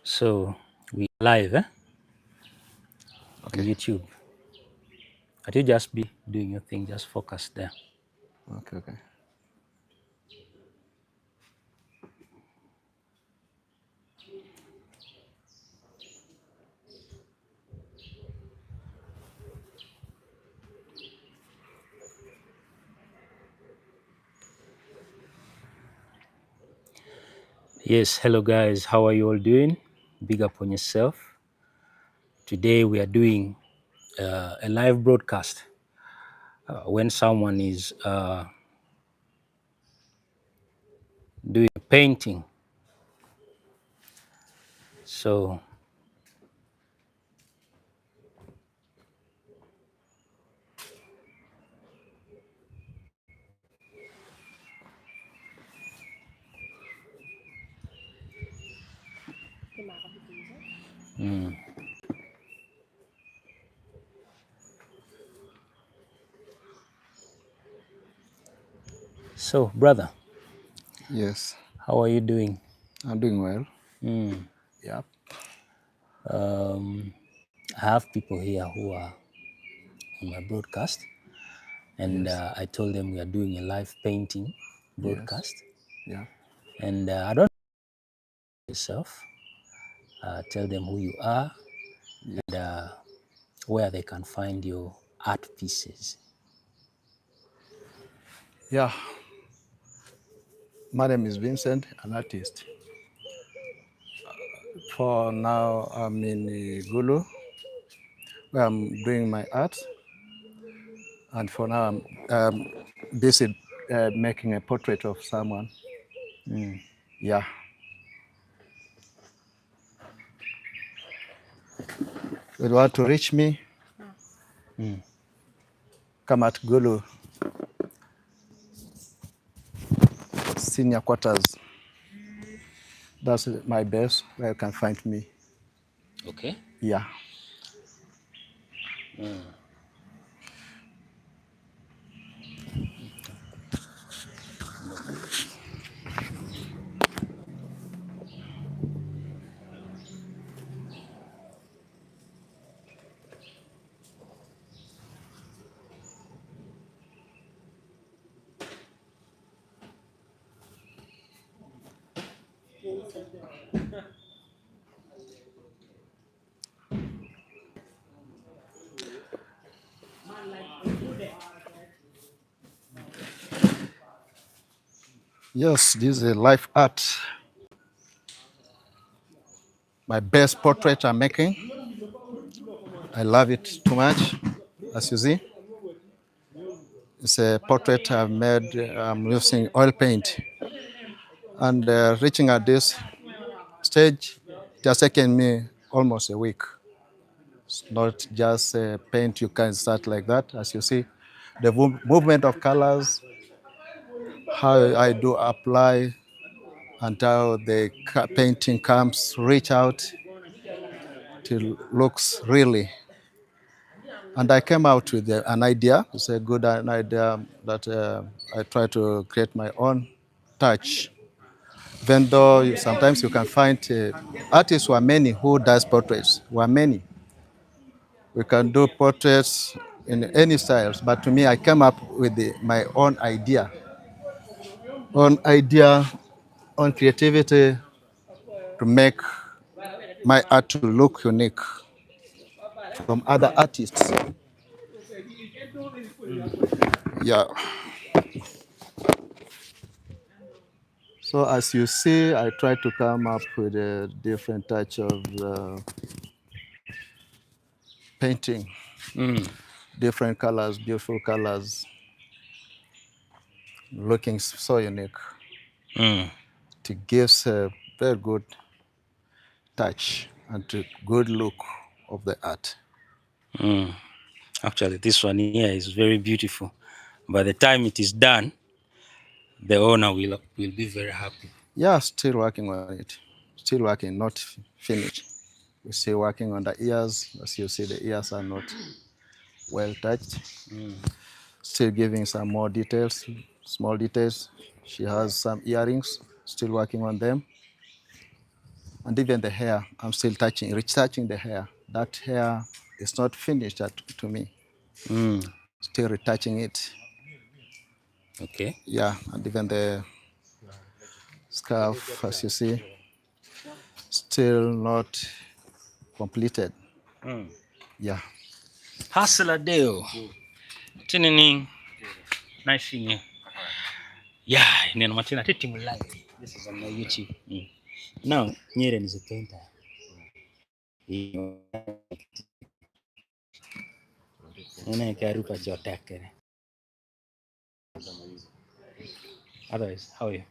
So we live on Okay. YouTube. But you just be doing your thing, just focus there. Okay. Okay. Yes, hello guys, how are you all doing? Big up on yourself. Today we are doing a live broadcast when someone is doing a painting. So brother, Yes, how are you doing? I'm doing well. Mm. Yeah. Um, I have people here who are on my broadcast, and Yes. I told them we are doing a live painting Yes. broadcast. Yeah. And I don't know yourself. Tell them who you are Yeah. and where they can find your art pieces. Yeah. My name is Vincent, an artist. For now, I'm in Gulu, where I'm doing my art, and for now, I'm busy making a portrait of someone. Yeah. If you want to reach me, come at Gulu Senior Quarters. That's my base where you can find me. Okay. Yeah. Yes, this is a life art. My best portrait I'm making. I love it too much. As you see, it's a portrait I've made. I'm using oil paint. And reaching at this stage, it has taken me almost a week. It's not just paint, you can start like that. As you see, the movement of colors, how I do apply until the painting comes, reach out till looks really. And I came out with an idea. It's a good idea that I try to create my own touch. Even though sometimes you can find artists who are many who does portraits, who are many. We can do portraits in any styles, but to me, I came up with my own idea, own creativity to make my art to look unique from other artists. Yeah. So as you see, I try to come up with a different touch of painting, Mm. different colors, beautiful colors, looking so unique. Mm. It gives a very good touch and a good look of the art. Mm. Actually, this one here is very beautiful. By the time it is done, the owner will be very happy. Yeah, still working on it. Still working, not finished. We're still working on the ears. As you see, the ears are not well touched. Still giving some more details, small details. She has some earrings, still working on them. And even the hair, I'm still retouching the hair. That hair is not finished to me. Still retouching it. Okay. Yeah, and even the scarf, as you see, still not completed. Yeah. Hustler Deo. Tinini. Nice seeing you. Yeah, neno machina titi live. This is on my YouTube. Now, Nyeren is a painter. Otherwise, how are you?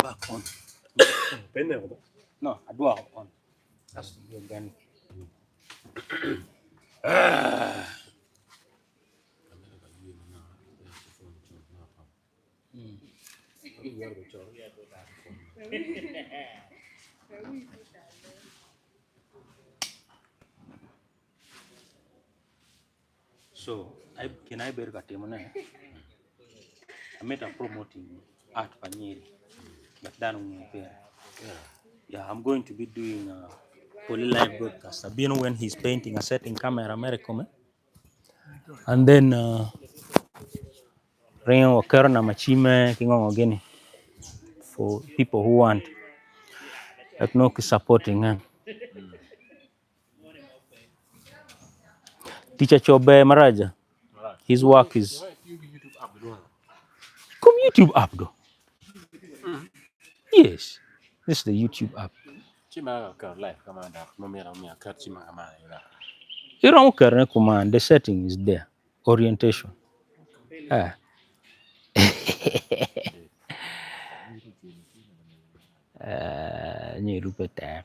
Back on. No, I do have on. That's the organic. So, I bear katemone? I made a promoting art panyeri, but done yeah, I'm going to be doing a poly live broadcast. I've been when he's painting a setting camera America, and then ring occur na machime kingo gini for people who want economic supporting. Teacher Chobe Maraja, his work is come YouTube app though. Yes, this is the YouTube app. You don't care command. The setting is there. Orientation. Ah. Ni rupeta.